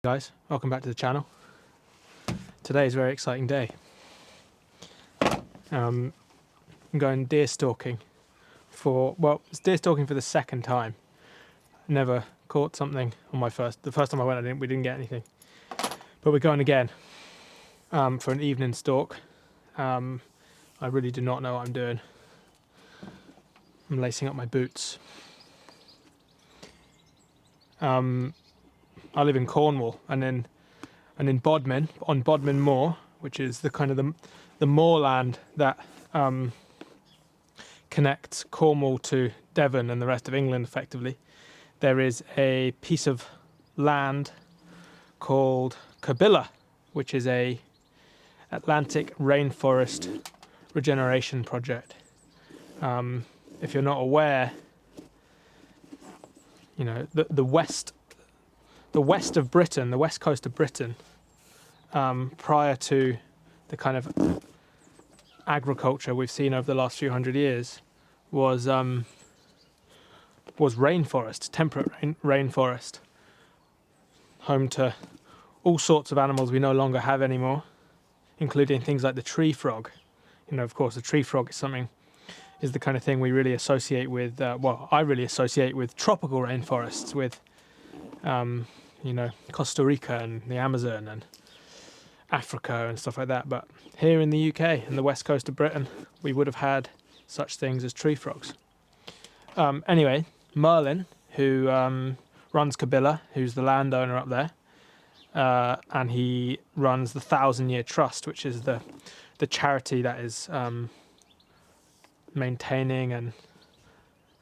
Guys, welcome back to the channel. Today is a very exciting day. I'm going deer stalking it's deer stalking for the second time. Never caught something on the first time I went we didn't get anything. But we're going again for an evening stalk. I really do not know what I'm doing. I'm lacing up my boots. I live in Cornwall and in Bodmin, on Bodmin Moor, which is the kind of the moorland that connects Cornwall to Devon and the rest of England effectively. There is a piece of land called Cabilla, which is a Atlantic rainforest regeneration project. If you're not aware, you know, the west of Britain, the west coast of Britain, prior to the kind of agriculture we've seen over the last few hundred years, was rainforest, temperate rainforest, home to all sorts of animals we no longer have anymore, including things like the tree frog. You know, of course, the tree frog is the kind of thing we really associate with. I really associate with tropical rainforests, with you know, Costa Rica and the Amazon and Africa and stuff like that. But here in the UK and the west coast of Britain, we would have had such things as tree frogs. Anyway, Merlin, who runs Cabilla, who's the landowner up there, and he runs the 1,000 Year Trust, which is the charity that is maintaining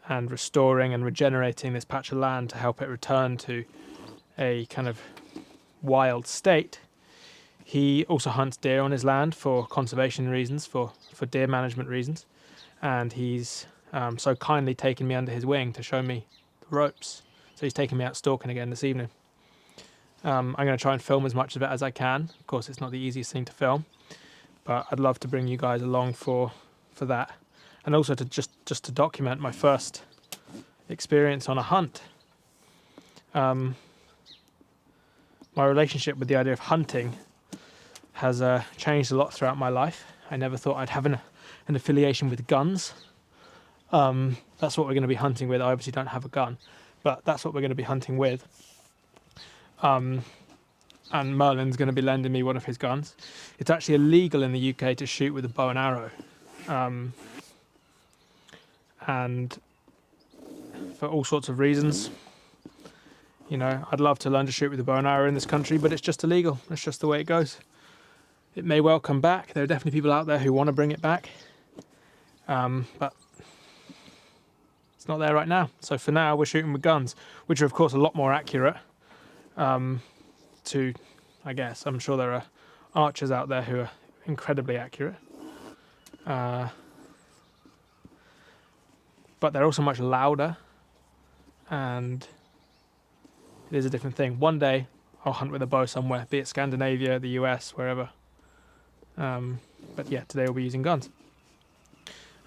and restoring and regenerating this patch of land to help it return to a kind of wild state. He also hunts deer on his land for conservation reasons, for deer management reasons, and he's so kindly taken me under his wing to show me the ropes. So he's taking me out stalking again this evening. I'm going to try and film as much of it as I can. Of course, it's not the easiest thing to film, but I'd love to bring you guys along for that, and also to just to document my first experience on a hunt. My relationship with the idea of hunting has changed a lot throughout my life. I never thought I'd have an affiliation with guns. That's what we're going to be hunting with. I obviously don't have a gun, but that's what we're going to be hunting with. And Merlin's going to be lending me one of his guns. It's actually illegal in the UK to shoot with a bow and arrow. And for all sorts of reasons. You know, I'd love to learn to shoot with a bow and arrow in this country, but it's just illegal. It's just the way it goes. It may well come back. There are definitely people out there who want to bring it back. But it's not there right now. So for now, we're shooting with guns, which are, of course, a lot more accurate. I guess, I'm sure there are archers out there who are incredibly accurate. But they're also much louder, and it is a different thing. One day I'll hunt with a bow somewhere, be it Scandinavia, the US, wherever. But yeah, today we'll be using guns.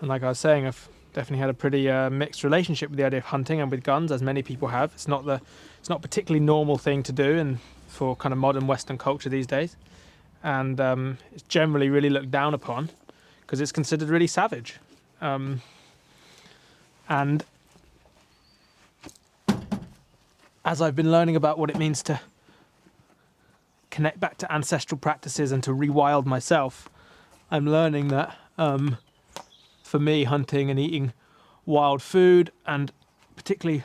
And like I was saying, I've definitely had a pretty mixed relationship with the idea of hunting and with guns, as many people have. It's not a particularly normal thing to do, and for kind of modern Western culture these days. And it's generally really looked down upon because it's considered really savage. And as I've been learning about what it means to connect back to ancestral practices and to rewild myself, I'm learning that for me, hunting and eating wild food, and particularly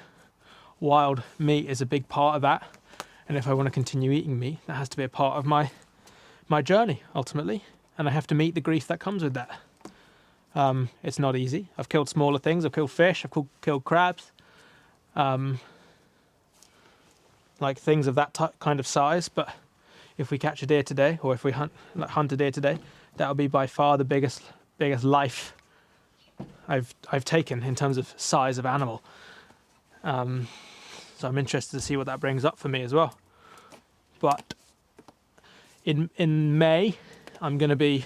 wild meat, is a big part of that. And if I want to continue eating meat, that has to be a part of my journey, ultimately. And I have to meet the grief that comes with that. It's not easy. I've killed smaller things. I've killed fish. I've killed crabs. Like things of that kind of size. But if we catch a deer today, or if we hunt a deer today, that'll be by far the biggest life I've taken in terms of size of animal. So I'm interested to see what that brings up for me as well. But in May, I'm going to be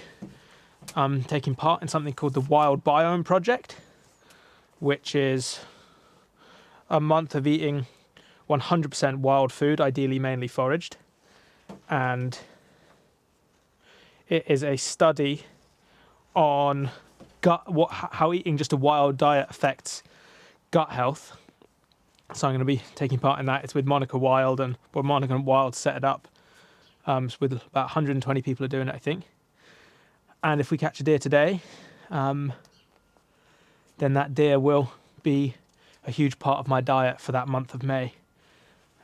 taking part in something called the Wild Biome Project, which is a month of eating 100% wild food, ideally mainly foraged, and it is a study on how eating just a wild diet affects gut health. So I'm going to be taking part in that. It's with Monica Wild, and Monica Wild set it up. With about 120 people are doing it, I think. And if we catch a deer today, then that deer will be a huge part of my diet for that month of May.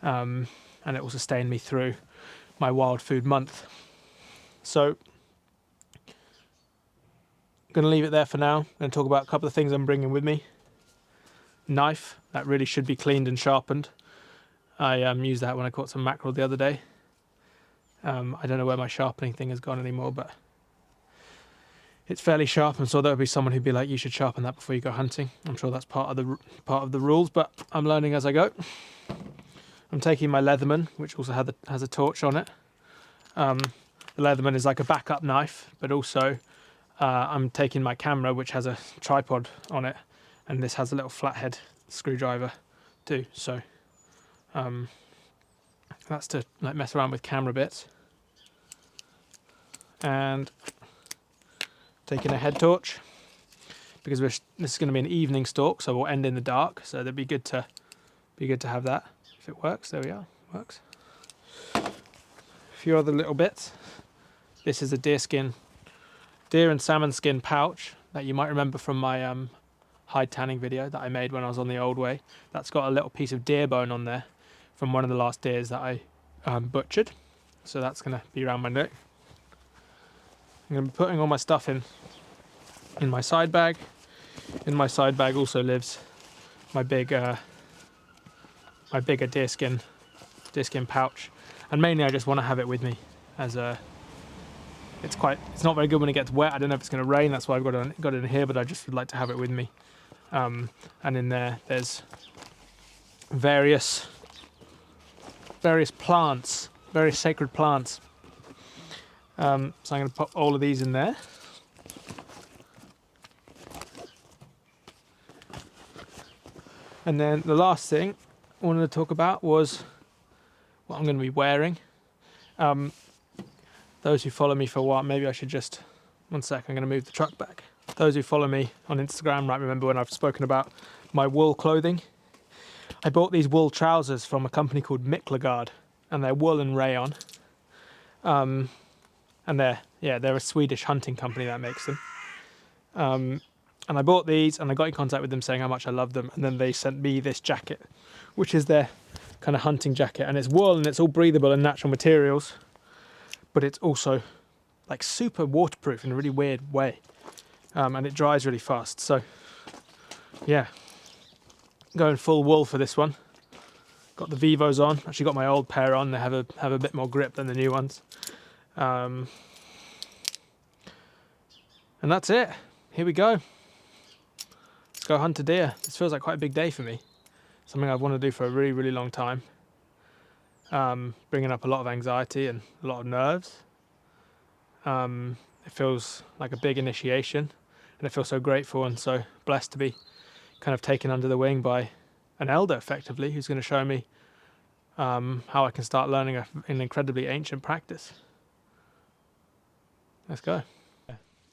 And it will sustain me through my wild food month. So I'm going to leave it there for now. I'm going to talk about a couple of things I'm bringing with me. Knife, that really should be cleaned and sharpened. I used that when I caught some mackerel the other day. I don't know where my sharpening thing has gone anymore, but it's fairly sharp, and so there'll be someone who'd be like, you should sharpen that before you go hunting. I'm sure that's part of the rules, but I'm learning as I go. I'm taking my Leatherman, which also has a torch on it. The Leatherman is like a backup knife, but also I'm taking my camera, which has a tripod on it, and this has a little flathead screwdriver too. So that's to like mess around with camera bits. And taking a head torch, because this is going to be an evening stalk, so we'll end in the dark. So that'd be good to have that if it works. There we are, works. A few other little bits. This is a deer and salmon skin pouch that you might remember from my hide tanning video that I made when I was on the old way. That's got a little piece of deer bone on there from one of the last deers that I butchered. So that's going to be around my neck. I'm going to be putting all my stuff in my side bag. In my side bag also lives my bigger deerskin pouch, and mainly I just want to have it with me as a. It's not very good when it gets wet. I don't know if it's going to rain. That's why I've got it in here, but I just would like to have it with me. And in there's various plants, various sacred plants. So I'm going to pop all of these in there. And then the last thing I wanted to talk about was what I'm going to be wearing. Those who follow me for a while, maybe I should just, one sec, I'm going to move the truck back. Those who follow me on Instagram might remember when I've spoken about my wool clothing. I bought these wool trousers from a company called Miklagard, and they're wool and rayon. And they're a Swedish hunting company that makes them. And I bought these, and I got in contact with them saying how much I love them, and then they sent me this jacket, which is their kind of hunting jacket, and it's wool and it's all breathable and natural materials, but it's also like super waterproof in a really weird way, and it dries really fast. So yeah, going full wool for this one. Got the Vivos on. Actually got my old pair on. They have a bit more grip than the new ones. And that's it. Here we go. Let's go hunt a deer. This feels like quite a big day for me. Something I've wanted to do for a really, really long time. Bringing up a lot of anxiety and a lot of nerves. It feels like a big initiation, and I feel so grateful and so blessed to be kind of taken under the wing by an elder, effectively, who's going to show me how I can start learning an incredibly ancient practice. Let's go.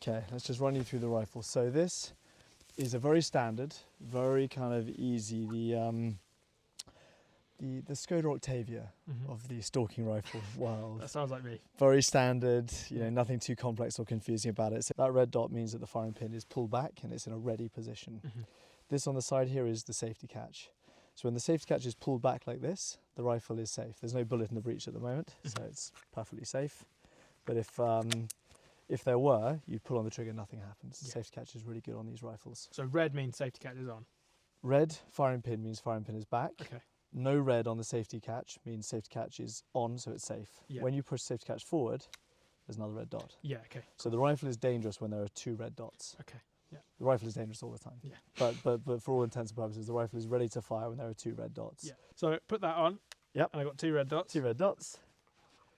Okay, let's just run you through the rifle. So this is a very standard, very kind of easy, the Skoda Octavia of the stalking rifle world. That sounds like me. Very standard, nothing too complex or confusing about it. So that red dot means that the firing pin is pulled back and it's in a ready position. This on the side here is the safety catch. So when the safety catch is pulled back like this, the rifle is safe. There's no bullet in the breech at the moment, so it's perfectly safe. But if there were, you'd pull on the trigger, nothing happens. The safety catch is really good on these rifles. So red means safety catch is on. Red firing pin means firing pin is back. Okay. No red on the safety catch means safety catch is on, so it's safe. Yeah. When you push safety catch forward, there's another red dot. Yeah, okay. So the rifle is dangerous when there are two red dots. Okay. Yeah. The rifle is dangerous all the time. Yeah. But for all intents and purposes, the rifle is ready to fire when there are two red dots. Yeah. So put that on. Yep. And I got two red dots. Two red dots.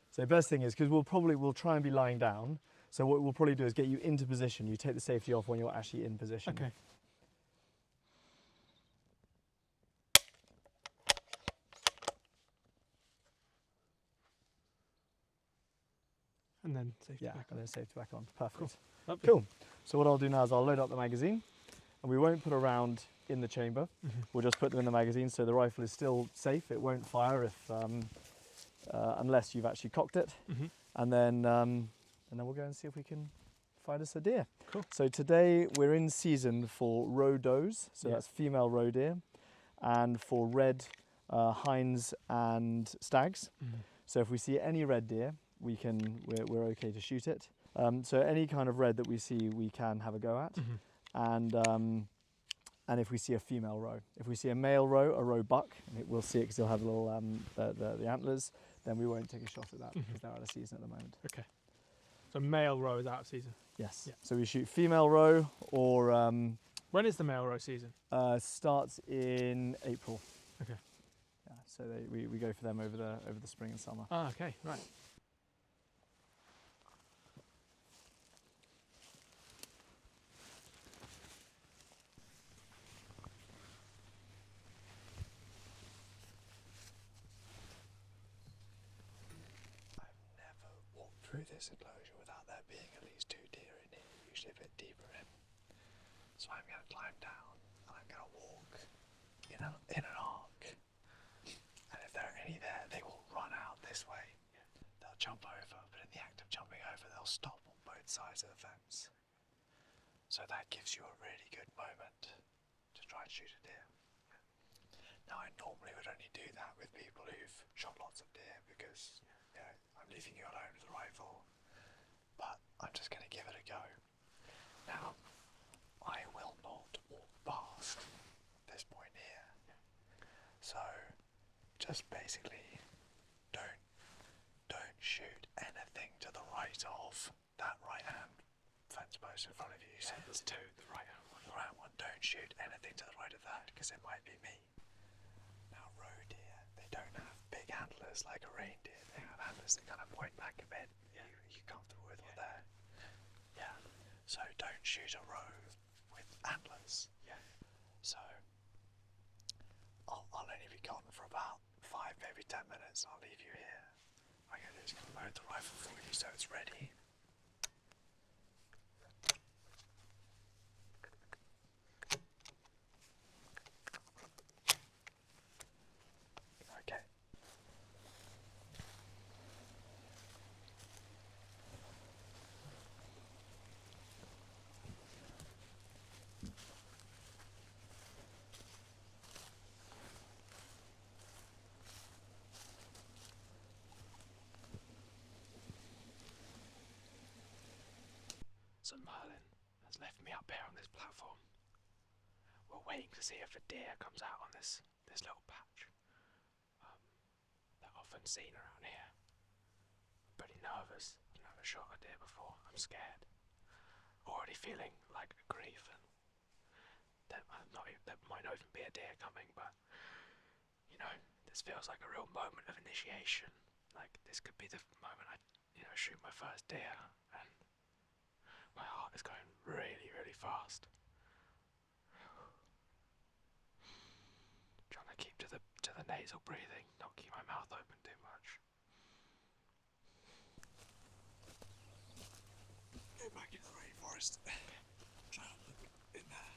So the best thing is, because we'll try and be lying down. So what we'll probably do is get you into position. You take the safety off when you're actually in position. Okay. And then safety Yeah, back and on. then safety back on. Perfect. Lovely. Cool. So what I'll do now is I'll load up the magazine, and we won't put a round in the chamber. We'll just put them in the magazine so the rifle is still safe. It won't fire if unless you've actually cocked it. And then we'll go and see if we can find us a deer. Cool. So today we're in season for roe does, so that's female roe deer, and for red hinds and stags. So if we see any red deer, we're okay to shoot it. So any kind of red that we see, we can have a go at. And if we see a female roe, if we see a male roe, a roe buck, we'll see it because he'll have little the antlers, then we won't take a shot at that because they're out of season at the moment. Okay. So male roe is out of season. Yes. Yeah. So we shoot female roe, or When is the male roe season? starts in April. Okay. Yeah. So we go for them over the spring and summer. Ah, okay, right. Through this enclosure without there being at least 2 deer in here, usually a bit deeper in. So I'm going to climb down and I'm going to walk in an arc. And if there are any there, they will run out this way. They'll jump over, but in the act of jumping over, they'll stop on both sides of the fence. So that gives you a really good moment to try and shoot a deer. Now I normally would only do that with people who've shot lots of deer because I'm leaving you alone with the rifle, but I'm just going to give it a go. Now, I will not walk past this point here, so just basically don't shoot anything to the right of that right hand fence post in front of you. So there's 2, the right hand one. The right one, don't shoot anything to the right of that because it might be me. Now roe deer, they don't have big antlers like a reindeer. They have antlers that kind of point back a bit. Yeah. You're comfortable with what they're... Yeah. So don't shoot a roe with antlers. Yeah. So I'll only be gone for about 5, maybe 10 minutes. I'll leave you here. What I'm going to do is going to load the rifle for you so it's ready. Okay. So Merlin has left me up here on this platform. We're waiting to see if a deer comes out on this little patch. They're often seen around here. I'm pretty nervous. I've never shot a deer before. I'm scared. Already feeling like a grief, and there might not even be a deer coming, but this feels like a real moment of initiation. Like this could be the moment I shoot my first deer, and my heart is going really, really fast. Trying to keep to the nasal breathing, not keep my mouth open too much. Go back into the rainforest. Try and look in there.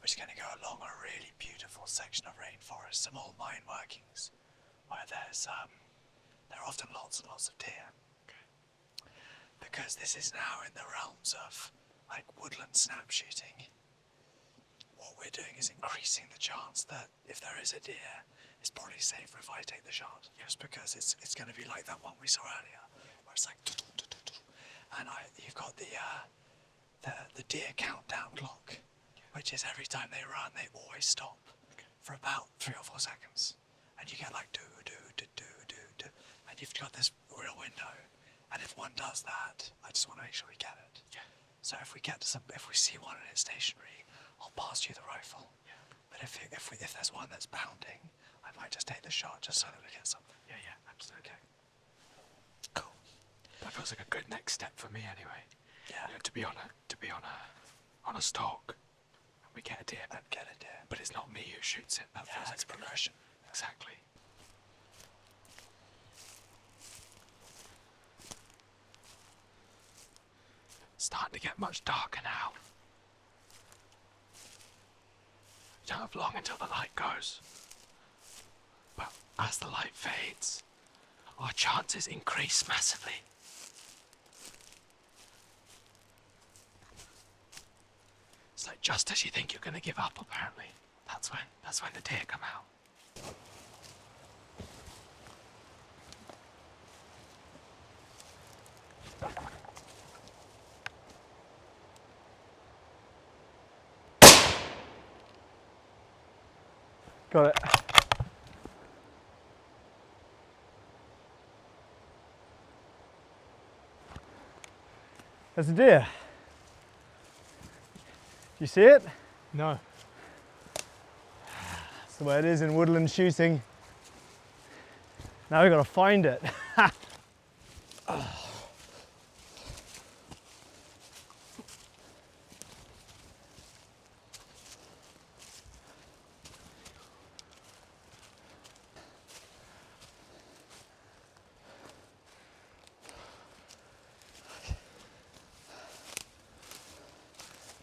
We're just going to go along a really beautiful section of rainforest, some old mine workings, where there are often lots and lots of deer. Because this is now in the realms of like woodland snap shooting, what we're doing is increasing the chance that if there is a deer, it's probably safer if I take the shot, just because it's going to be like that one we saw earlier, where it's like, and you've got the deer countdown clock, which is every time they run, they always stop for about 3 or 4 seconds, and you get like do, and you've got this real window. And if one does that, I just want to make sure we get it. Yeah. So if we see one and it's stationary, I'll pass you the rifle. Yeah. But if there's one that's bounding, I might just take the shot just so that we get something. Yeah, absolutely. Okay. Cool. That feels like a good next step for me, anyway. Yeah. To be on a stalk, we get a deer. And get a deer. But it's not me who shoots it. That feels It's progression. Exactly. It's starting to get much darker now. You don't have long until the light goes. But as the light fades, our chances increase massively. It's like just as you think you're going to give up, apparently, that's when the deer come out. Got it. There's a deer. Do you see it? No. That's the way it is in woodland shooting. Now we've got to find it.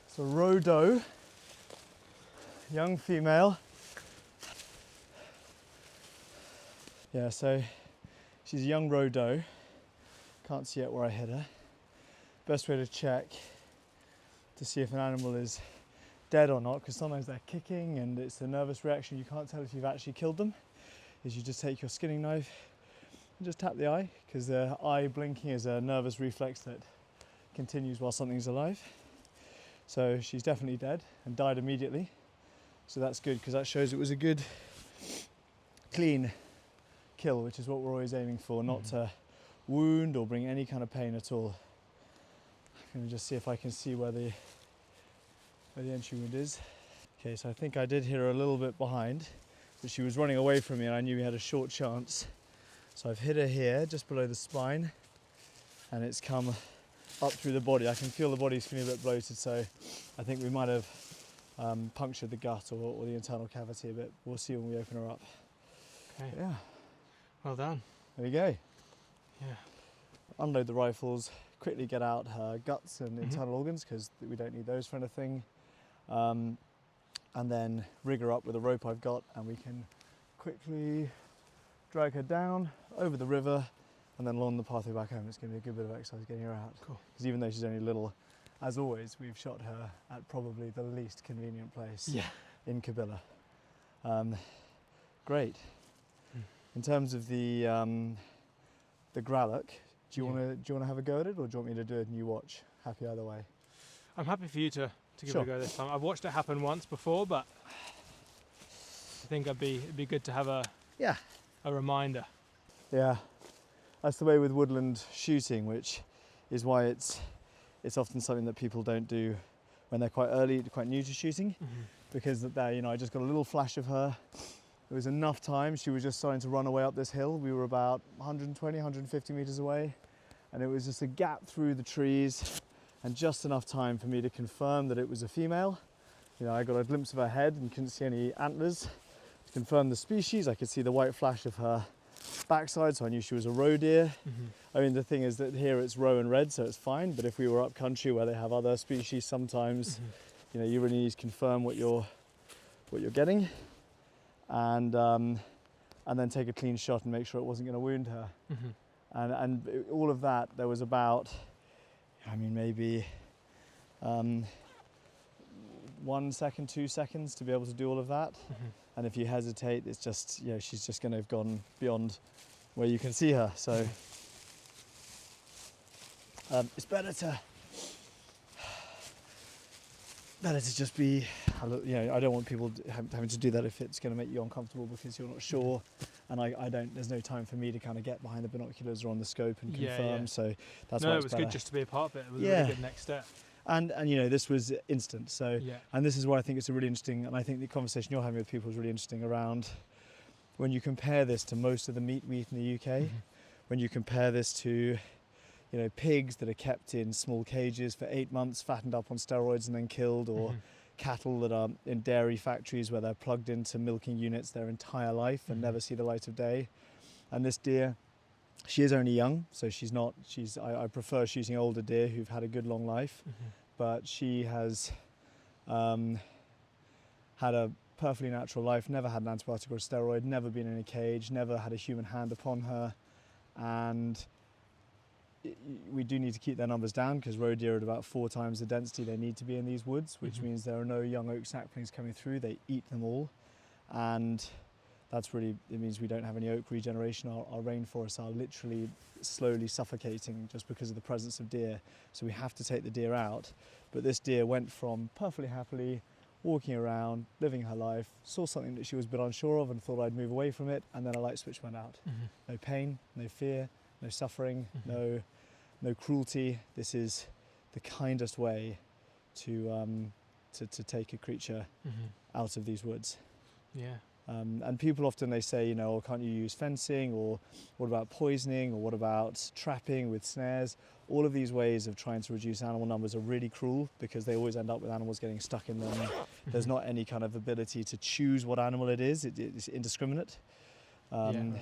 It's a roe doe, young female. Yeah, so she's a young roe doe. Can't see yet where I hit her. Best way to check to see if an animal is dead or not, because sometimes they're kicking and it's a nervous reaction, you can't tell if you've actually killed them, is you just take your skinning knife and just tap the eye, because the eye blinking is a nervous reflex that continues while something's alive. So she's definitely dead and died immediately. So that's good, because that shows it was a good, clean kill, which is what we're always aiming for, not to wound or bring any kind of pain at all. I'm going to just see if I can see where the entry wound is. Okay, so I think I did hear her a little bit behind, but she was running away from me and I knew we had a short chance. So I've hit her here, just below the spine, and it's come up through the body. I can feel the body's feeling a bit bloated, so I think we might have punctured the gut or the internal cavity a bit. We'll see when we open her up. Okay. Yeah. Well done. There you go. Yeah. Unload the rifles, quickly get out her guts and internal organs, because we don't need those for anything. And then rig her up with a rope I've got, and we can quickly drag her down over the river and then along the pathway back home. It's going to be a good bit of exercise getting her out. Cool. Because even though she's only little, as always, we've shot her at probably the least convenient place in Cabilla. Great. In terms of the gralloch, do you want to have a go at it, or do you want me to do it and you watch? Happy either way. I'm happy for you to give Sure. it a go this time. I've watched it happen once before, but I think it'd be good to have a reminder. Yeah, that's the way with woodland shooting, which is why it's often something that people don't do when they're quite new to shooting, because I just got a little flash of her. It was enough time. She was just starting to run away up this hill. We were about 120, 150 meters away, and it was just a gap through the trees and just enough time for me to confirm that it was a female. I got a glimpse of her head and couldn't see any antlers. To confirm the species, I could see the white flash of her backside, so I knew she was a roe deer. I mean, the thing is that here it's roe and red, so it's fine, but if we were up country where they have other species, sometimes you really need to confirm what you're getting, and then take a clean shot and make sure it wasn't going to wound her. And all of that, there was about, maybe 1 second, 2 seconds to be able to do all of that. And if you hesitate, it's just, she's just going to have gone beyond where you can see her. So it's better to just be, I don't want people having to do that if it's going to make you uncomfortable because you're not sure. And there's no time for me to kind of get behind the binoculars or on the scope and confirm. So that's why it's it was better. good just to be a part of it. It was a really good next step. And this was instant. So, and this is why I think it's a really interesting, and I think the conversation you're having with people is really interesting around when you compare this to most of the meat we eat in the UK, when you compare this to, pigs that are kept in small cages for 8 months, fattened up on steroids and then killed, or cattle that are in dairy factories where they're plugged into milking units their entire life and never see the light of day. And this deer, she is only young, so I prefer shooting older deer who've had a good long life, but she has had a perfectly natural life, never had an antibiotic or a steroid, never been in a cage, never had a human hand upon her, and we do need to keep their numbers down because roe deer are at about 4 times the density they need to be in these woods, which means there are no young oak saplings coming through. They eat them all, and it means we don't have any oak regeneration. Our rainforests are literally slowly suffocating just because of the presence of deer, so we have to take the deer out. But this deer went from perfectly happily walking around, living her life, saw something that she was a bit unsure of and thought I'd move away from it, and then a light switch went out. No pain, no fear, no suffering, no cruelty. This is the kindest way to take a creature out of these woods. Yeah. And people often, they say, oh, can't you use fencing, or what about poisoning, or what about trapping with snares? All of these ways of trying to reduce animal numbers are really cruel because they always end up with animals getting stuck in them. There's not any kind of ability to choose what animal it is. It's indiscriminate. And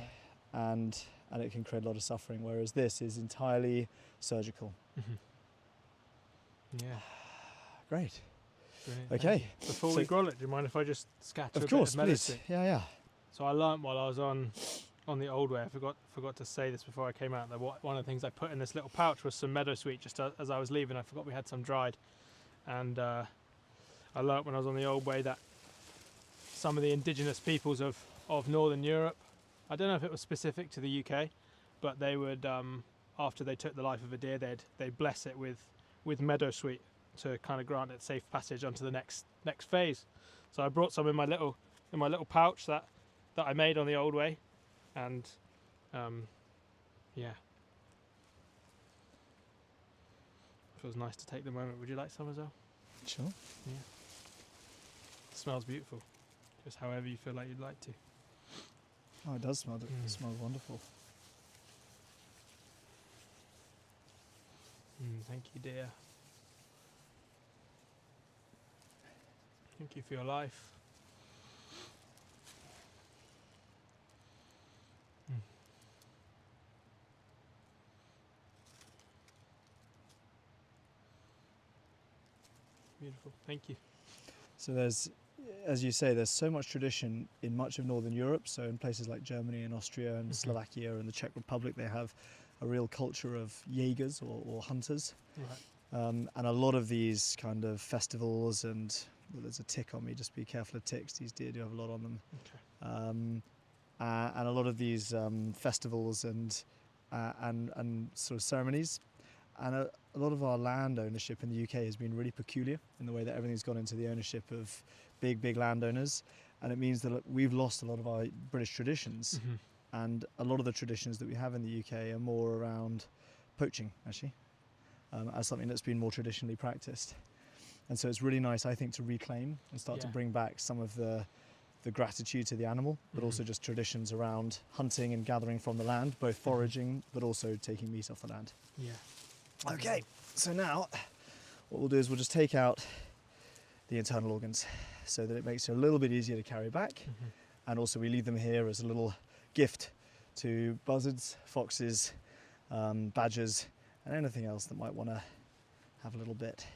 it can create a lot of suffering, whereas this is entirely surgical. Yeah. Great. Brilliant. Okay. Before we grill it, do you mind if I just scatter of a course, bit of please. medicine? Yeah. So I learnt while I was on the old way, I forgot to say this before I came out, that one of the things I put in this little pouch was some meadowsweet. Just as I was leaving, I forgot we had some dried, and I learnt when I was on the old way that some of the indigenous peoples of Northern Europe, I don't know if it was specific to the UK, but they would, after they took the life of a deer, they'd bless it with meadowsweet to kind of grant it safe passage onto the next phase. So I brought some in my little pouch that I made on the old way, and yeah, feels nice to take the moment. Would you like some as well? Sure. Yeah. It smells beautiful. Just however you feel like you'd like to. Oh, it does smell. It smells wonderful. Thank you, dear. Thank you for your life. Beautiful. Thank you. So there's, as you say, there's so much tradition in much of Northern Europe. So in places like Germany and Austria and Slovakia and the Czech Republic, they have a real culture of Jägers or hunters. Right. And a lot of these kind of festivals, and there's a tick on me, just be careful of ticks, these deer do have a lot on them. Okay. And a lot of these festivals and sort of ceremonies, and a lot of our land ownership in the UK has been really peculiar in the way that everything's gone into the ownership of big landowners, and it means that we've lost a lot of our British traditions, and a lot of the traditions that we have in the UK are more around poaching, actually, as something that's been more traditionally practiced. And so it's really nice, I think, to reclaim and start to bring back some of the gratitude to the animal, but also just traditions around hunting and gathering from the land, both foraging, but also taking meat off the land. Yeah. Okay, so now what we'll do is we'll just take out the internal organs so that it makes it a little bit easier to carry back. And also we leave them here as a little gift to buzzards, foxes, badgers, and anything else that might want to have a little bit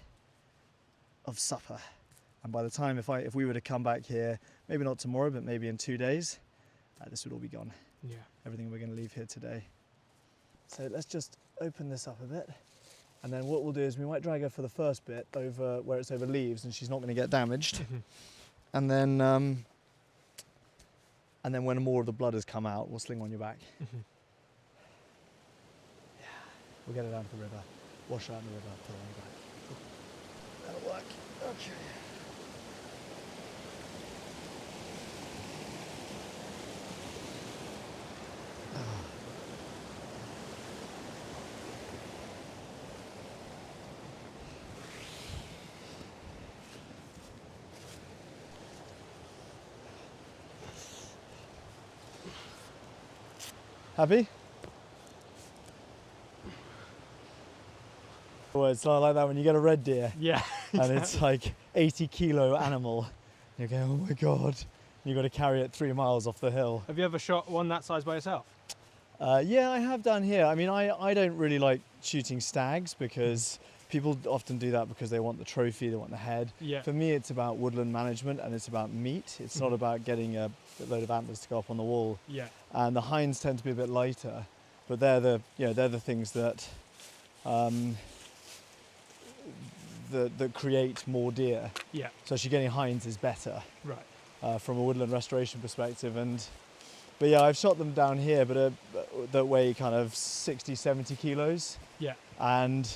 of supper. And by the time, if we were to come back here, maybe not tomorrow, but maybe in 2 days, this would all be gone. Yeah. Everything we're going to leave here today. So let's just open this up a bit. And then what we'll do is we might drag her for the first bit over where it's over leaves and she's not going to get damaged. And then when more of the blood has come out, we'll sling on your back. Yeah, we'll get her down to the river, wash her out in the river, put her on your back. That'll work. Okay. Happy? it's not like that when you get a red deer Yeah. and it's like 80-kilo animal. You go, oh my God. You've got to carry it 3 miles off the hill. Have you ever shot one that size by yourself? Yeah, I have done here. I mean, I don't really like shooting stags because people often do that because they want the trophy, they want the head. Yeah. For me, it's about woodland management and it's about meat. It's not about getting a load of antlers to go up on the wall. Yeah. And the hinds tend to be a bit lighter, but they're the things that that create more deer. Yeah. So actually getting hinds is better. Right. From a woodland restoration perspective. But yeah, I've shot them down here, but that weigh kind of 60, 70 kilos. Yeah. And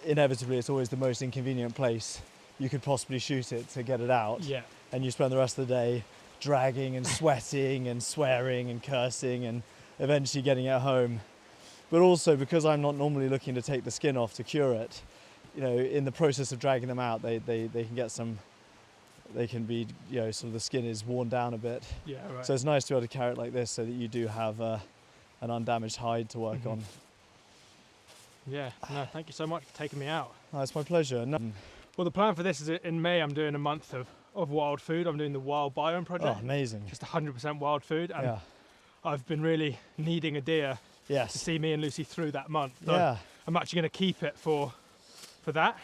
inevitably, it's always the most inconvenient place you could possibly shoot it to get it out. Yeah. And you spend the rest of the day dragging and sweating and swearing and cursing and eventually getting it home. But also because I'm not normally looking to take the skin off to cure it, you know, in the process of dragging them out, they can get some. They can be, you know, sort of the skin is worn down a bit. Yeah. Right. So it's nice to be able to carry it like this so that you do have an undamaged hide to work on. Yeah. No, thank you so much for taking me out. Oh, it's my pleasure. No. Well, the plan for this is in May. I'm doing a month of wild food. I'm doing the wild biome project. Oh, amazing. Just 100% wild food, and Yeah. I've been really needing a deer to Yes. see me and Lucy through that month. So Yeah. I'm actually going to keep it for that.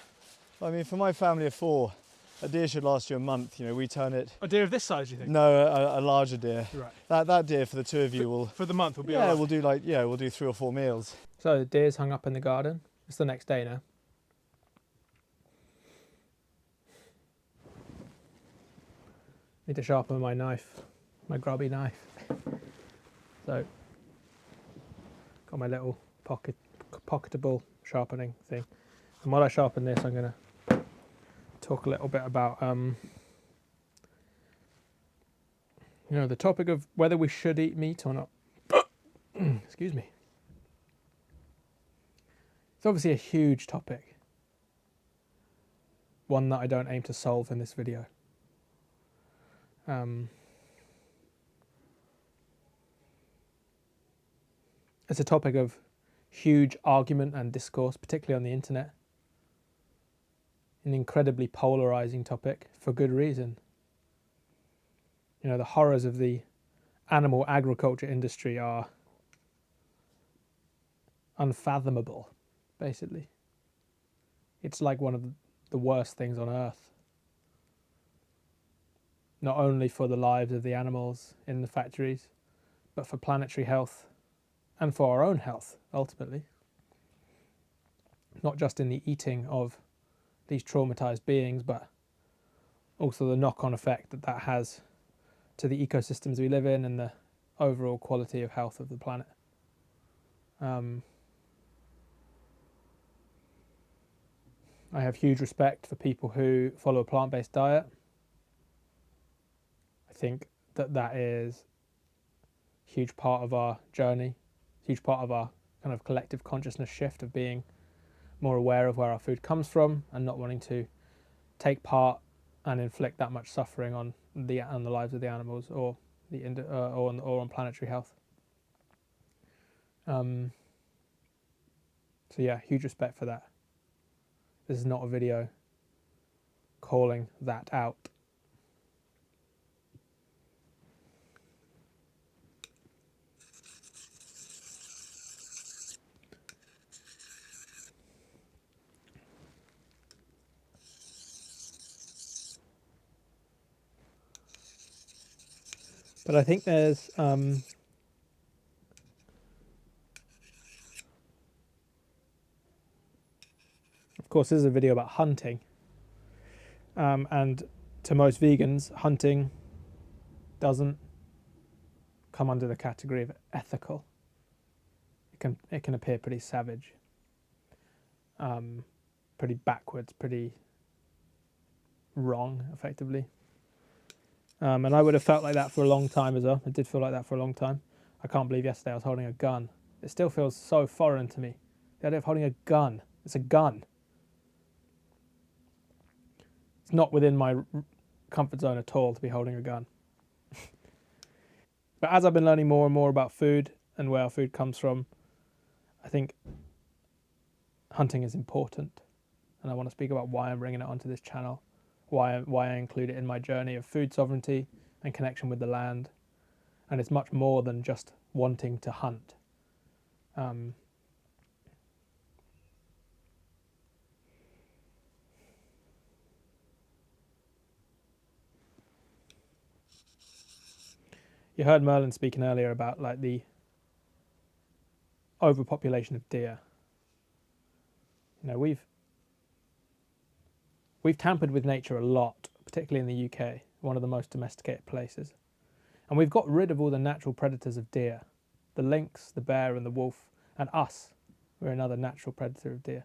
I mean, for my family of 4, a deer should last you a month. You know, we turn it. A deer of this size, do you think? No, a larger deer. Right. That deer for the two of you will. For the month will be Yeah, alright. we'll do 3 or 4 meals. So the deer's hung up in the garden. It's the next day now. Need to sharpen my knife, my grubby knife. So got my little pocketable sharpening thing. And while I sharpen this, I'm going to talk a little bit about you know, the topic of whether we should eat meat or not. Excuse me. It's obviously a huge topic. One that I don't aim to solve in this video. It's a topic of huge argument and discourse, particularly on the internet. An incredibly polarizing topic for good reason. You know, the horrors of the animal agriculture industry are unfathomable, basically. It's like one of the worst things on earth. Not only for the lives of the animals in the factories, but for planetary health and for our own health, ultimately. Not just in the eating of these traumatized beings, but also the knock-on effect that has to the ecosystems we live in and the overall quality of health of the planet. I have huge respect for people who follow a plant-based diet. I think that is a huge part of our journey, huge part of our kind of collective consciousness shift of being more aware of where our food comes from and not wanting to take part and inflict that much suffering on the lives of the animals or on planetary health. So yeah, huge respect for that. This is not a video calling that out. But I think there's of course, this is a video about hunting. And to most vegans, hunting doesn't come under the category of ethical. It can appear pretty savage, pretty backwards, pretty wrong, effectively. And I would have felt like that for a long time as well. I did feel like that for a long time. I can't believe yesterday I was holding a gun. It still feels so foreign to me. The idea of holding a gun. It's a gun. It's not within my comfort zone at all to be holding a gun. But as I've been learning more and more about food and where our food comes from, I think hunting is important. and I want to speak about why I'm bringing it onto this channel, why I include it in my journey of food sovereignty and connection with the land. And it's much more than just wanting to hunt. You heard Merlin speaking earlier about like the overpopulation of deer. You know, we've tampered with nature a lot, particularly in the UK, one of the most domesticated places. And we've got rid of all the natural predators of deer, the lynx, the bear and the wolf, and us. We're another natural predator of deer.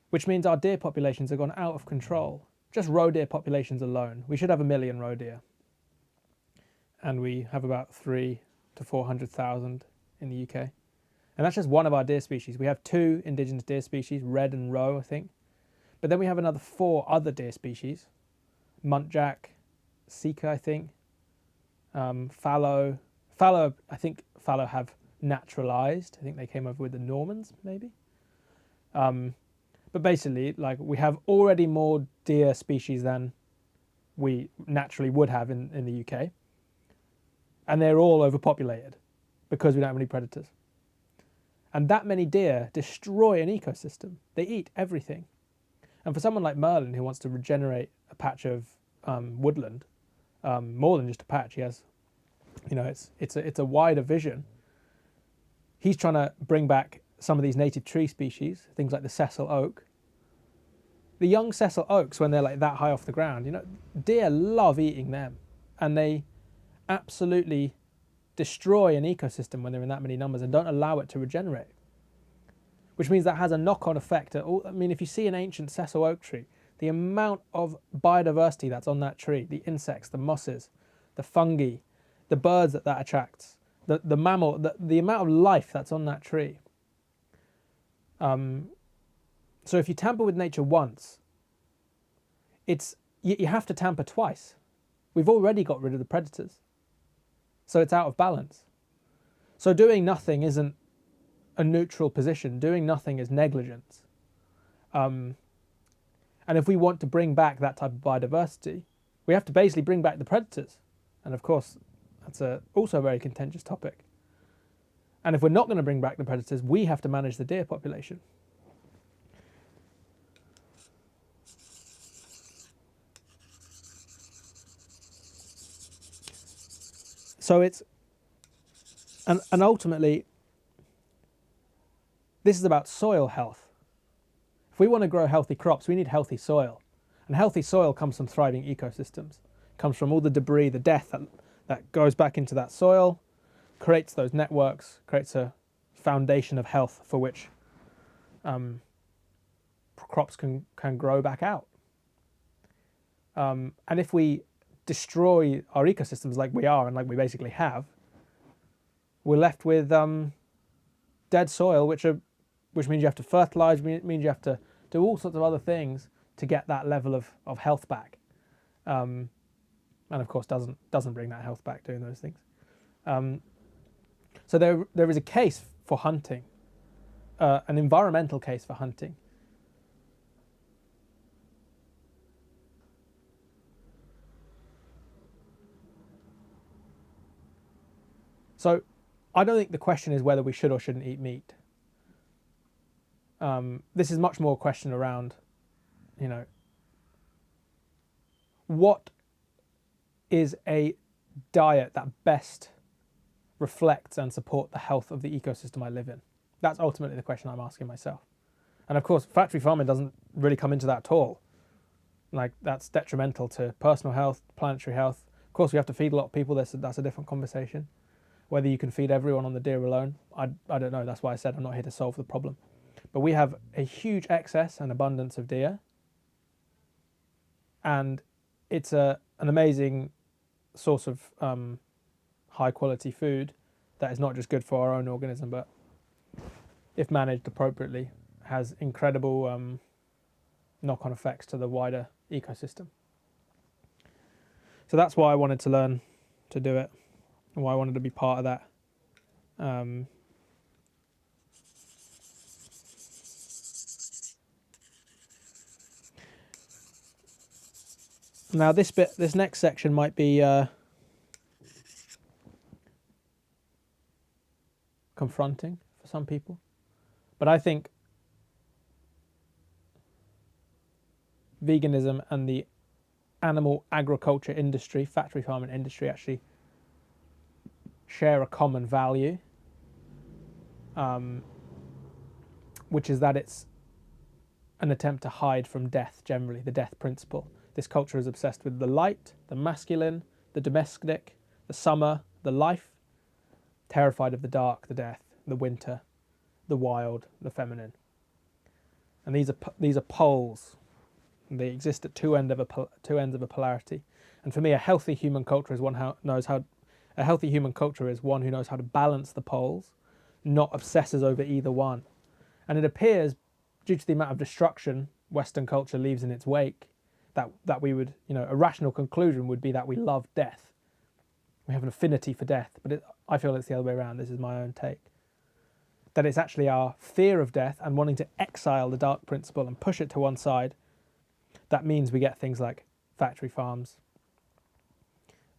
Which means our deer populations have gone out of control. Just roe deer populations alone. We should have 1 million roe deer. And we have about 300,000 to 400,000 in the UK. And that's just one of our deer species. We have 2 indigenous deer species, red and roe, I think. But then we have another 4 other deer species. Muntjac, sika, I think. Fallow. Fallow, I think fallow have naturalized. I think they came over with the Normans, maybe. But basically, like, we have already more deer species than we naturally would have in the UK. And they're all overpopulated because we don't have any predators. And that many deer destroy an ecosystem. They eat everything. And for someone like Merlin who wants to regenerate a patch of woodland, more than just a patch, he has, you know, it's a wider vision. He's trying to bring back some of these native tree species, things like the sessile oak. The young sessile oaks, when they're like that high off the ground, you know, deer love eating them, and they absolutely destroy an ecosystem when they're in that many numbers and don't allow it to regenerate. Which means that has a knock-on effect. I mean, if you see an ancient sessile oak tree, the amount of biodiversity that's on that tree, the insects, the mosses, the fungi, the birds that attracts, the mammal, the amount of life that's on that tree. So if you tamper with nature once, you have to tamper twice. We've already got rid of the predators. So it's out of balance. So doing nothing isn't a neutral position. Doing nothing is negligence. And if we want to bring back that type of biodiversity, we have to basically bring back the predators. And of course, that's also a very contentious topic. And if we're not going to bring back the predators, we have to manage the deer population. So it's, and ultimately, this is about soil health. If we want to grow healthy crops, we need healthy soil. And healthy soil comes from thriving ecosystems. It comes from all the debris, the death that goes back into that soil, creates those networks, creates a foundation of health for which crops can grow back out. And if we destroy our ecosystems like we are and like we basically have, we're left with dead soil, which means you have to fertilize, means you have to do all sorts of other things to get that level of health back. And of course doesn't bring that health back doing those things. So there is a case for hunting, an environmental case for hunting. So I don't think the question is whether we should or shouldn't eat meat. This is much more a question around, you know, what is a diet that best reflects and support the health of the ecosystem I live in? That's ultimately the question I'm asking myself. And of course, factory farming doesn't really come into that at all. Like, that's detrimental to personal health, planetary health. Of course, we have to feed a lot of people. That's a different conversation. Whether you can feed everyone on the deer alone, I don't know. That's why I said I'm not here to solve the problem. But we have a huge excess and abundance of deer. And it's an amazing source of high quality food that is not just good for our own organism, but if managed appropriately, has incredible knock-on effects to the wider ecosystem. So that's why I wanted to learn to do it, and why I wanted to be part of that. Now this next section might be confronting for some people, but I think veganism and the animal agriculture industry, factory farming industry, actually share a common value, which is that it's an attempt to hide from death generally, the death principle. This culture is obsessed with the light, the masculine, the domestic, the summer, the life, terrified of the dark, the death, the winter, the wild, the feminine. And these are poles. They exist at two ends of a polarity. And for me, a healthy human culture is one who knows how to balance the poles, not obsesses over either one. And it appears, due to the amount of destruction Western culture leaves in its wake, that we would, a rational conclusion would be that we love death. We have an affinity for death, but I feel it's the other way around. This is my own take. That it's actually our fear of death and wanting to exile the dark principle and push it to one side. That means we get things like factory farms,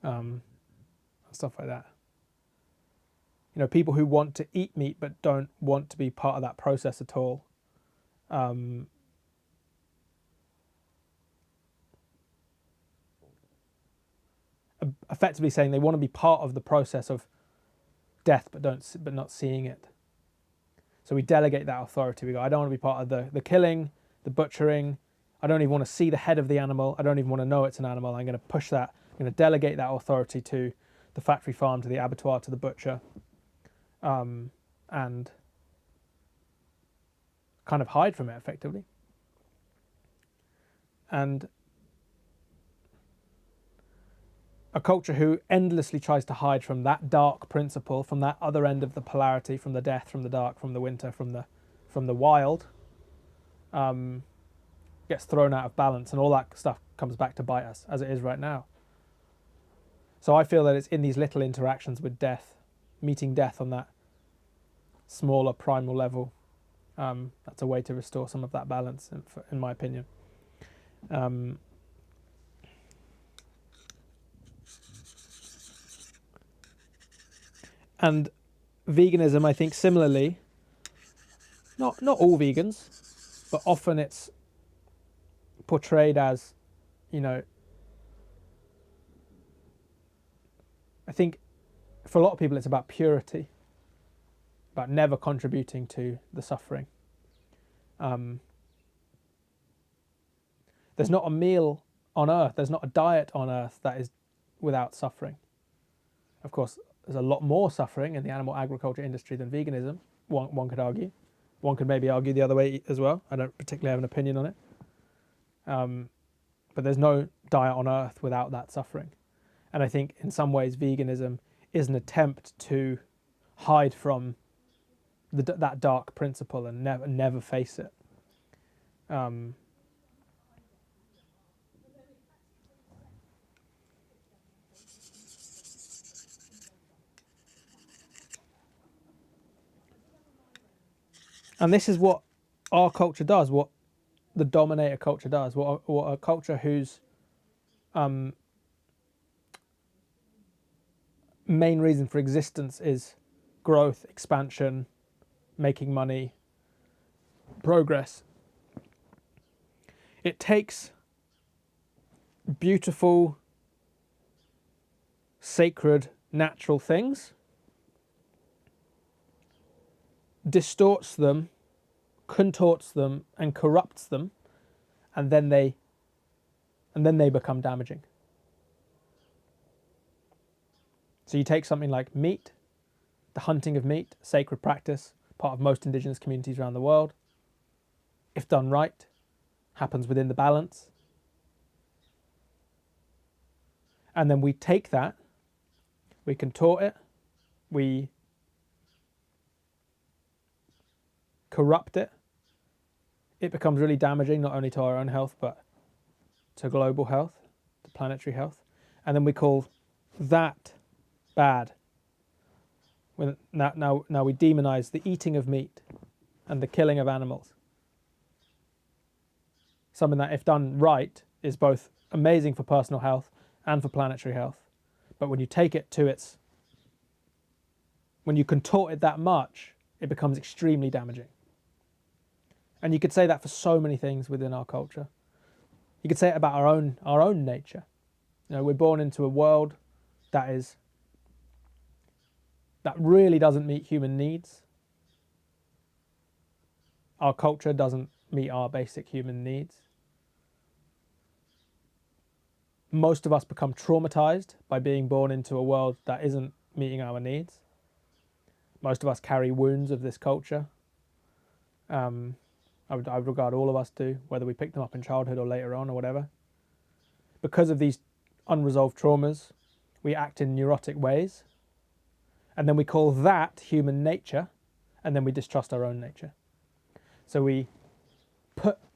stuff like that. People who want to eat meat but don't want to be part of that process at all. Effectively saying they want to be part of the process of death but not seeing it. So we delegate that authority. We go, I don't want to be part of the killing, the butchering. I don't even want to see the head of the animal. I don't even want to know it's an animal. I'm going to push that. I'm going to delegate that authority to the factory farm, to the abattoir, to the butcher, and kind of hide from it effectively. And a culture who endlessly tries to hide from that dark principle, from that other end of the polarity, from the death, from the dark, from the winter, from the wild, gets thrown out of balance, and all that stuff comes back to bite us, as it is right now. So I feel that it's in these little interactions with death, meeting death on that smaller primal level, that's a way to restore some of that balance, in my opinion. And veganism, I think, similarly, not all vegans, but often it's portrayed as, I think for a lot of people it's about purity, about never contributing to the suffering. There's not a meal on earth, there's not a diet on earth that is without suffering. Of course, there's a lot more suffering in the animal agriculture industry than veganism, one could argue. One could maybe argue the other way as well. I don't particularly have an opinion on it. But there's no diet on earth without that suffering. And I think in some ways veganism is an attempt to hide from that dark principle and never face it. And this is what our culture does, what the dominator culture does, what a culture whose main reason for existence is growth, expansion, making money, progress. It takes beautiful, sacred, natural things, distorts them, contorts them, and corrupts them, and then they become damaging. So you take something like meat, the hunting of meat, sacred practice, part of most indigenous communities around the world. If done right, happens within the balance. And then we take that, we contort it, we corrupt it. It becomes really damaging, not only to our own health, but to global health, to planetary health. And then we call that bad. Now we demonize the eating of meat and the killing of animals. Something that, if done right, is both amazing for personal health and for planetary health. But when you take it to its, when you contort it that much, it becomes extremely damaging. And you could say that for so many things within our culture. You could say it about our own nature. You know, we're born into a world that really doesn't meet human needs. Our culture doesn't meet our basic human needs. Most of us become traumatized by being born into a world that isn't meeting our needs. Most of us carry wounds of this culture. I would regard all of us do, whether we pick them up in childhood or later on or whatever. Because of these unresolved traumas, we act in neurotic ways, and then we call that human nature, and then we distrust our own nature. So we've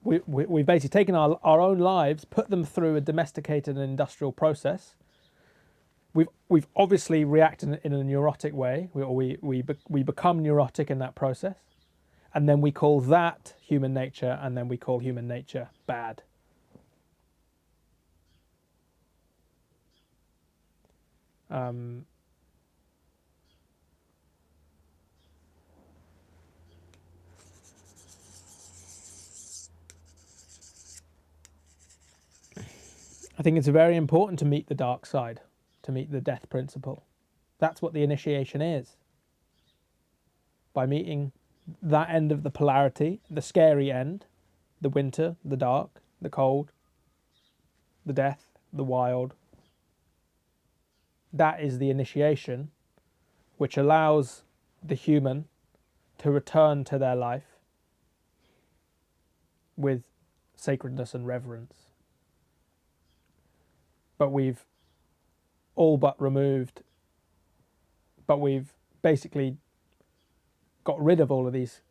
basically taken our own lives, put them through a domesticated and industrial process. We've obviously reacted in a neurotic way. We become neurotic in that process, and then we call that human nature, and then we call human nature bad. I think it's very important to meet the dark side, to meet the death principle. That's what the initiation is. By meeting that end of the polarity, the scary end, the winter, the dark, the cold, the death, the wild, that is the initiation which allows the human to return to their life with sacredness and reverence. But we've all but removed, but we've basically got rid of all of these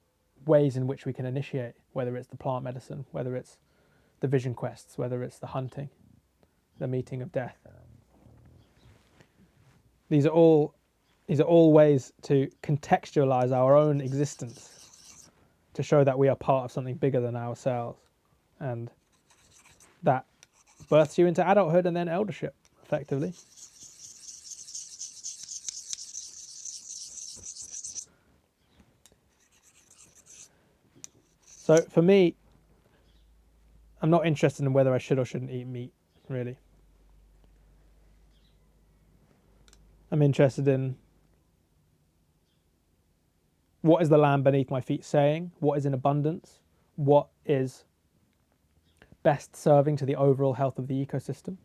ways in which we can initiate, whether it's the plant medicine, whether it's the vision quests, whether it's the hunting, the meeting of death. These are all ways to contextualize our own existence, to show that we are part of something bigger than ourselves, and that births you into adulthood and then eldership, effectively. So for me, I'm not interested in whether I should or shouldn't eat meat, really. I'm interested in what is the land beneath my feet saying, what is in abundance, what is best serving to the overall health of the ecosystem.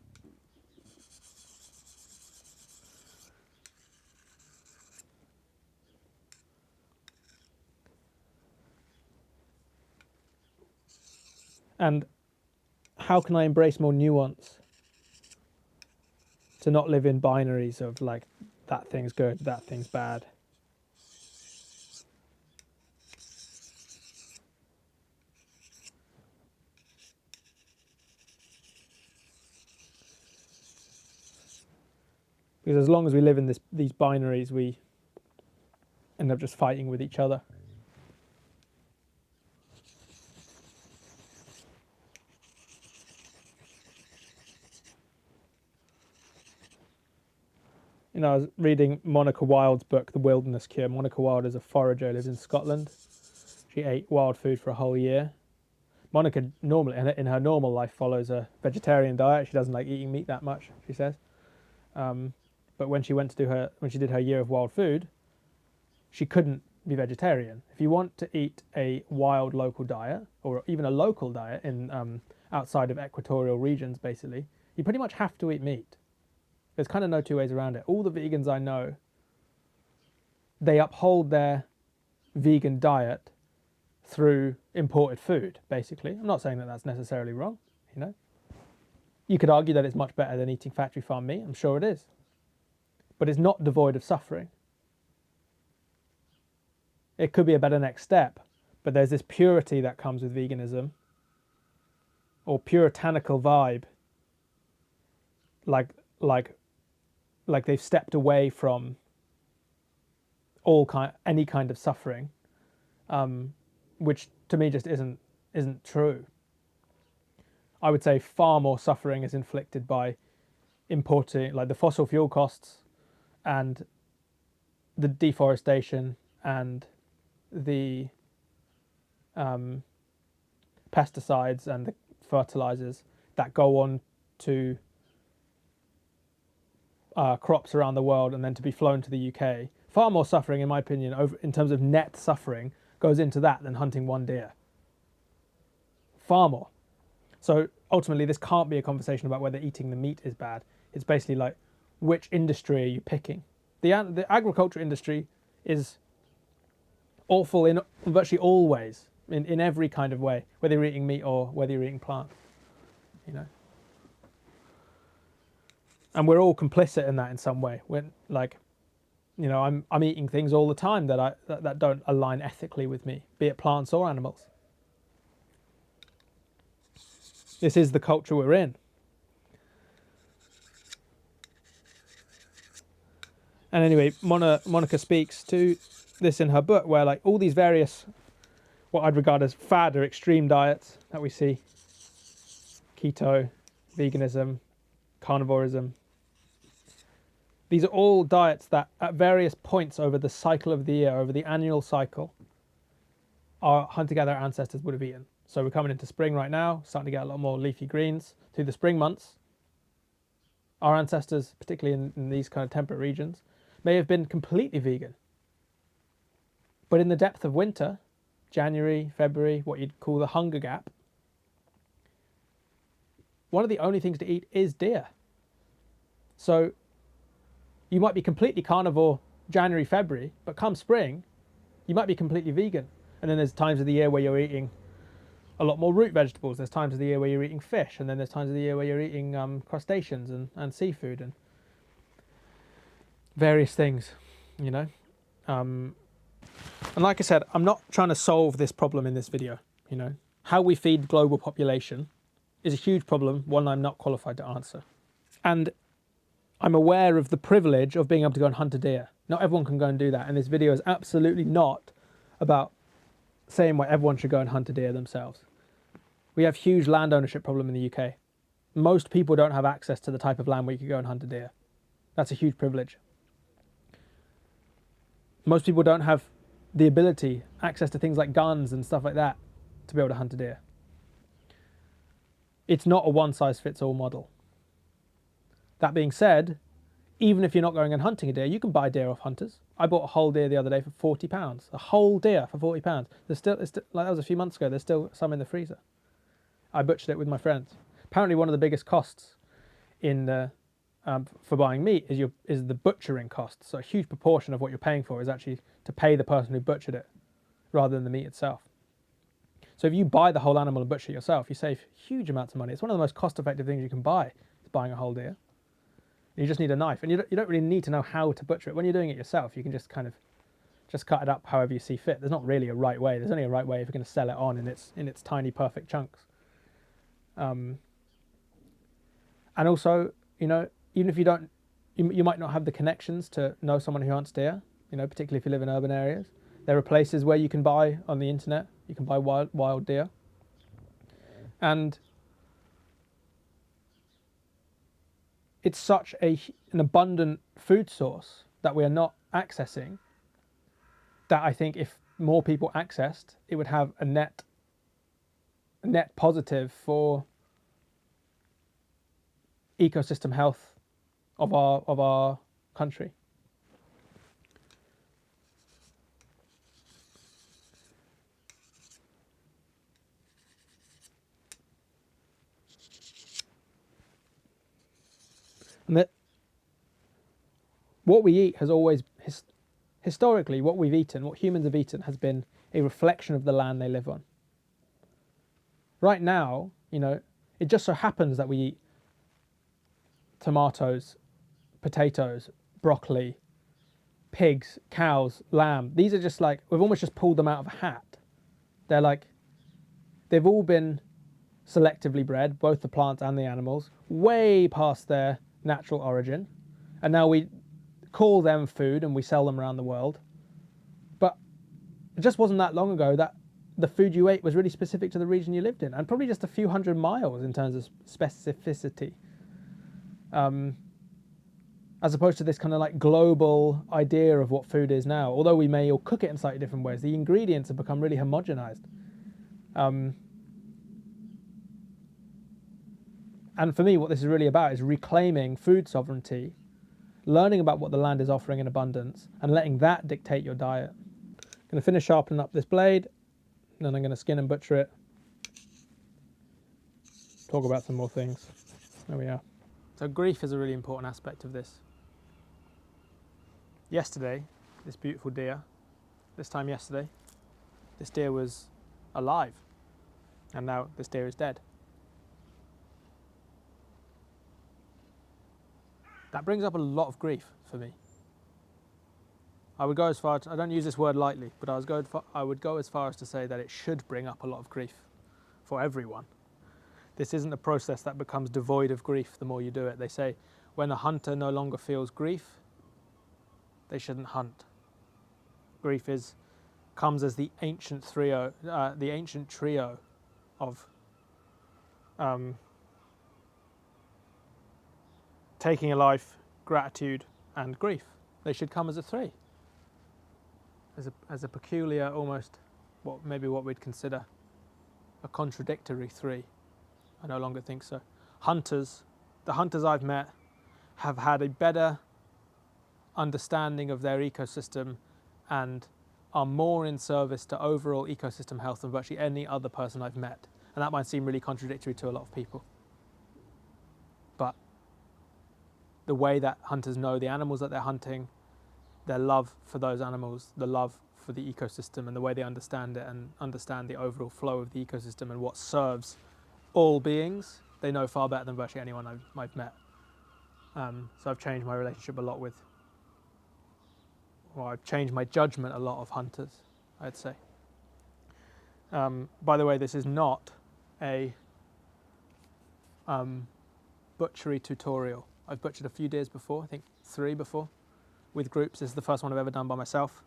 And how can I embrace more nuance to not live in binaries of like, that thing's good, that thing's bad. Because as long as we live in these binaries, we end up just fighting with each other. You know, I was reading Monica Wild's book, The Wilderness Cure. Monica Wild is a forager, lives in Scotland. She ate wild food for a whole year. Monica normally, in her normal life, follows a vegetarian diet. She doesn't like eating meat that much, she says. But when she did her year of wild food, she couldn't be vegetarian. If you want to eat a wild local diet, or even a local diet in outside of equatorial regions, basically, you pretty much have to eat meat. There's kind of no two ways around it. All the vegans I know, they uphold their vegan diet through imported food, basically. I'm not saying that that's necessarily wrong, you know. You could argue that it's much better than eating factory farm meat. I'm sure it is. But it's not devoid of suffering. It could be a better next step, but there's this purity that comes with veganism, or puritanical vibe, like they've stepped away from any kind of suffering, which to me just isn't true. I would say far more suffering is inflicted by importing, like the fossil fuel costs and the deforestation and the pesticides and the fertilizers that go on to crops around the world and then to be flown to the UK. Far more suffering, in my opinion, in terms of net suffering, goes into that than hunting one deer. Far more. So ultimately, this can't be a conversation about whether eating the meat is bad. It's basically like, which industry are you picking? The agriculture industry is awful in virtually all ways, in every kind of way, whether you're eating meat or whether you're eating plants, you know. And we're all complicit in that in some way. When, like, you know, I'm eating things all the time that don't align ethically with me, be it plants or animals. This is the culture we're in. And anyway, Monica speaks to this in her book, where like all these various, what I'd regard as fad or extreme diets that we see, keto, veganism, carnivorism, these are all diets that at various points over the cycle of the year, over the annual cycle, our hunter-gatherer ancestors would have eaten. So we're coming into spring right now, starting to get a lot more leafy greens through the spring months. Our ancestors, particularly in these kind of temperate regions, may have been completely vegan. But in the depth of winter, January, February, what you'd call the hunger gap, one of the only things to eat is deer. So you might be completely carnivore January, February, but come spring, you might be completely vegan. And then there's times of the year where you're eating a lot more root vegetables. There's times of the year where you're eating fish, and then there's times of the year where you're eating crustaceans and seafood and various things, you know. And like I said, I'm not trying to solve this problem in this video, you know. How we feed global population is a huge problem, one I'm not qualified to answer. And I'm aware of the privilege of being able to go and hunt a deer. Not everyone can go and do that, and this video is absolutely not about saying why everyone should go and hunt a deer themselves. We have huge land ownership problem in the UK. Most people don't have access to the type of land where you could go and hunt a deer. That's a huge privilege. Most people don't have the ability, access to things like guns and stuff like that to be able to hunt a deer. It's not a one-size-fits-all model. That being said, even if you're not going and hunting a deer, you can buy deer off hunters. I bought a whole deer the other day for £40. A whole deer for £40. There's still, like that was a few months ago, there's still some in the freezer. I butchered it with my friends. Apparently one of the biggest costs in for buying meat is the butchering cost. So a huge proportion of what you're paying for is actually to pay the person who butchered it rather than the meat itself. So if you buy the whole animal and butcher it yourself, you save huge amounts of money. It's one of the most cost-effective things you can buy, is buying a whole deer. You just need a knife, and you don't really need to know how to butcher it. When you're doing it yourself, you can just kind of just cut it up however you see fit. There's not really a right way. There's only a right way if you're going to sell it on in its tiny perfect chunks. And also, you know, even if you don't, you might not have the connections to know someone who hunts deer. You know, particularly if you live in urban areas, there are places where you can buy on the internet. You can buy wild deer, and it's such an abundant food source that we are not accessing, that I think if more people accessed, it would have a net positive for ecosystem health of our country. And that what we eat has always, historically, what we've eaten, what humans have eaten, has been a reflection of the land they live on. Right now, you know, it just so happens that we eat tomatoes, potatoes, broccoli, pigs, cows, lamb. These are just like, we've almost just pulled them out of a hat. They're like, they've all been selectively bred, both the plants and the animals, way past their natural origin. And now we call them food and we sell them around the world. But it just wasn't that long ago that the food you ate was really specific to the region you lived in, and probably just a few hundred miles in terms of specificity. As opposed to this kind of like global idea of what food is now. Although we may all cook it in slightly different ways, the ingredients have become really homogenized. And for me, what this is really about is reclaiming food sovereignty, learning about what the land is offering in abundance, and letting that dictate your diet. I'm going to finish sharpening up this blade, then I'm going to skin and butcher it. Talk about some more things. There we are. So grief is a really important aspect of this. Yesterday, this beautiful deer, this time yesterday, this deer was alive, and now this deer is dead. That brings up a lot of grief for me. I would go as far as, I don't use this word lightly, but I would go as far as to say that it should bring up a lot of grief for everyone. This isn't a process that becomes devoid of grief the more you do it. They say when a hunter no longer feels grief, they shouldn't hunt. Grief comes as the ancient trio of taking a life, gratitude, and grief. They should come as a three, as a peculiar, almost what we'd consider a contradictory three. I no longer think so. The hunters I've met have had a better understanding of their ecosystem and are more in service to overall ecosystem health than virtually any other person I've met. And that might seem really contradictory to a lot of people. But the way that hunters know the animals that they're hunting, their love for those animals, the love for the ecosystem, and the way they understand it and understand the overall flow of the ecosystem and what serves all beings, they know far better than virtually anyone I've met. So I've changed my relationship a lot with, or I've changed my judgment a lot of hunters, I'd say. By the way, this is not a butchery tutorial. I've butchered a few deers before, I think 3 before, with groups. This is the first one I've ever done by myself.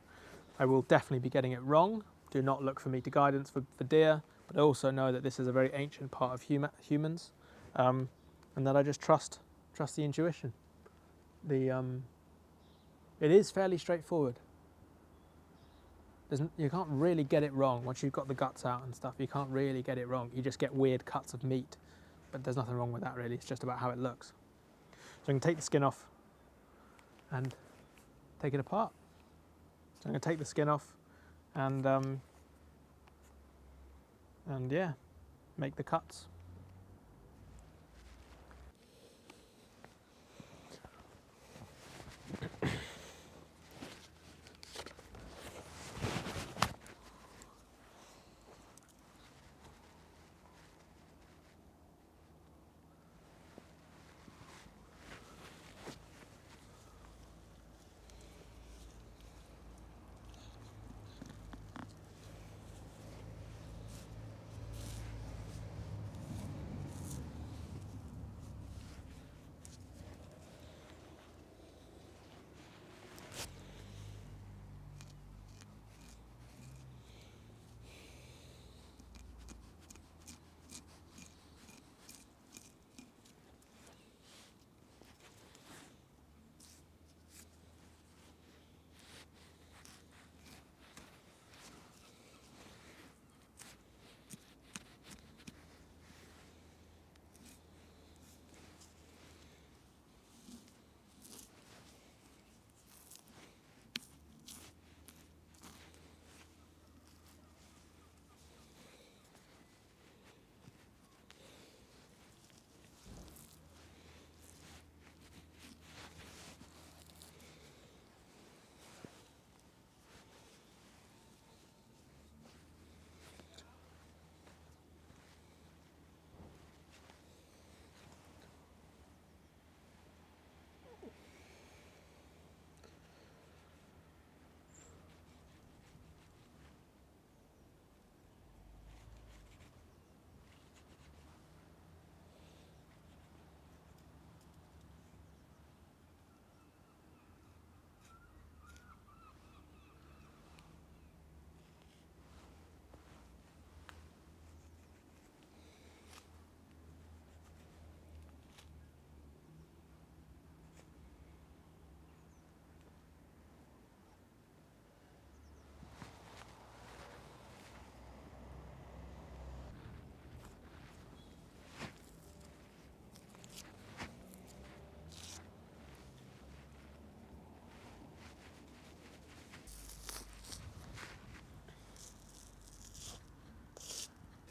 I will definitely be getting it wrong. Do not look for me to guidance for deer, but I also know that this is a very ancient part of humans, and that I just trust the intuition. It is fairly straightforward. You can't really get it wrong once you've got the guts out and stuff. You can't really get it wrong. You just get weird cuts of meat, but there's nothing wrong with that really. It's just about how it looks. So I'm going to take the skin off and take it apart. So I'm going to take the skin off and yeah, make the cuts.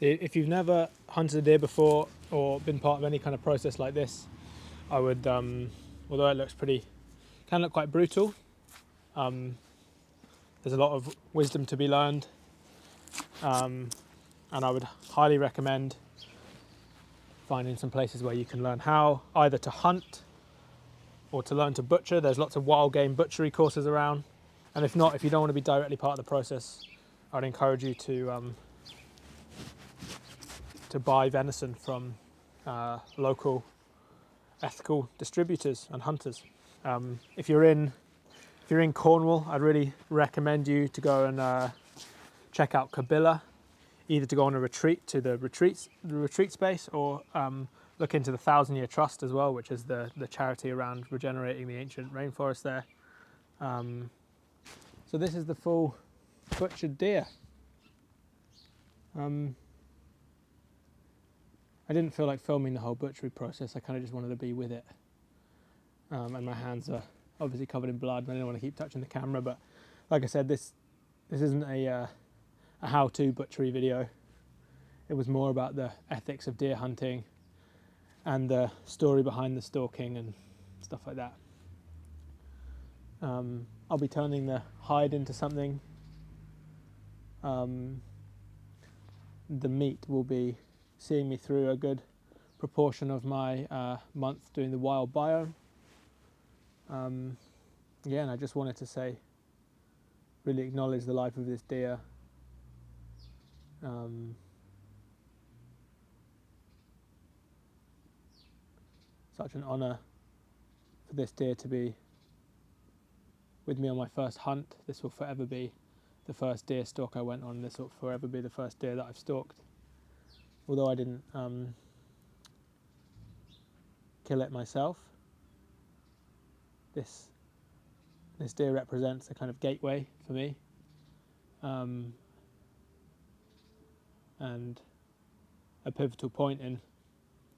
If you've never hunted a deer before or been part of any kind of process like this, I would, although it looks can look quite brutal, there's a lot of wisdom to be learned, and I would highly recommend finding some places where you can learn how either to hunt or to learn to butcher. There's lots of wild game butchery courses around, and if not, if you don't want to be directly part of the process, I'd encourage you to buy venison from local ethical distributors and hunters. If you're in Cornwall, I'd really recommend you to go and check out Cabilla, either to go on a retreat to the retreat space, or look into the 1,000 Year Trust as well, which is the charity around regenerating the ancient rainforest there. So this is the full butchered deer. I didn't feel like filming the whole butchery process. I kind of just wanted to be with it. And my hands are obviously covered in blood, and I didn't want to keep touching the camera. But like I said, this isn't a how-to butchery video. It was more about the ethics of deer hunting and the story behind the stalking and stuff like that. I'll be turning the hide into something. The meat will be seeing me through a good proportion of my month doing the wild biome. Yeah, and I just wanted to say, really acknowledge the life of this deer. Such an honour for this deer to be with me on my first hunt. This will forever be the first deer stalk I went on. This will forever be the first deer that I've stalked. Although I didn't kill it myself, this deer represents a kind of gateway for me, and a pivotal point in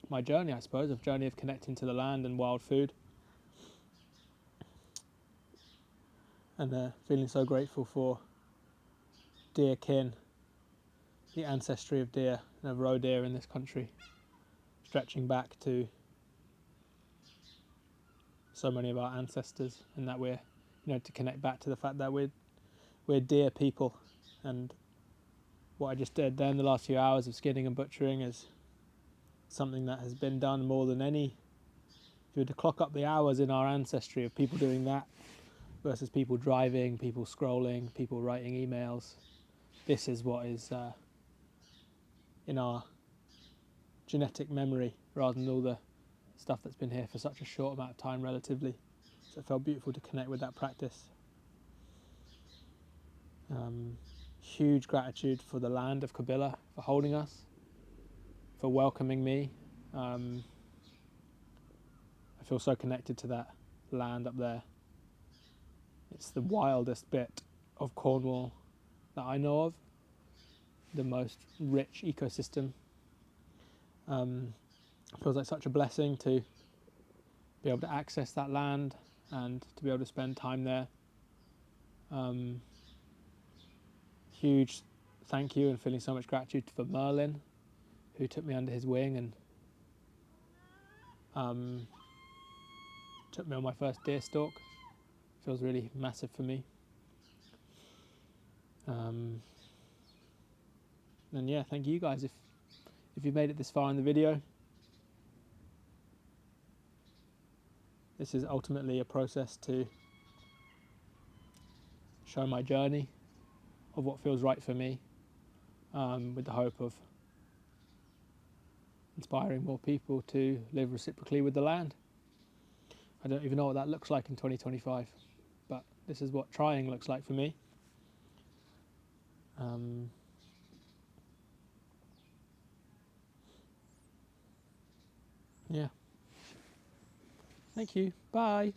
my journey, I suppose, of connecting to the land and wild food, and feeling so grateful for deer kin, the ancestry of deer and of roe deer in this country, stretching back to so many of our ancestors, and that we're, to connect back to the fact that we're deer people. And what I just did there in the last few hours of skinning and butchering is something that has been done more than any. If you were to clock up the hours in our ancestry of people doing that versus people driving, people scrolling, people writing emails, this is what is in our genetic memory, rather than all the stuff that's been here for such a short amount of time relatively. So it felt beautiful to connect with that practice. Huge gratitude for the land of Cabilla for holding us, for welcoming me. I feel so connected to that land up there. It's the wildest bit of Cornwall that I know of, the most rich ecosystem. It feels like such a blessing to be able to access that land and to be able to spend time there. Huge thank you and feeling so much gratitude for Merlin, who took me under his wing and took me on my first deer stalk. Feels really massive for me. And yeah, thank you guys if you've made it this far in the video. This is ultimately a process to show my journey of what feels right for me, with the hope of inspiring more people to live reciprocally with the land. I don't even know what that looks like in 2025, but this is what trying looks like for me. Yeah. Thank you. Bye.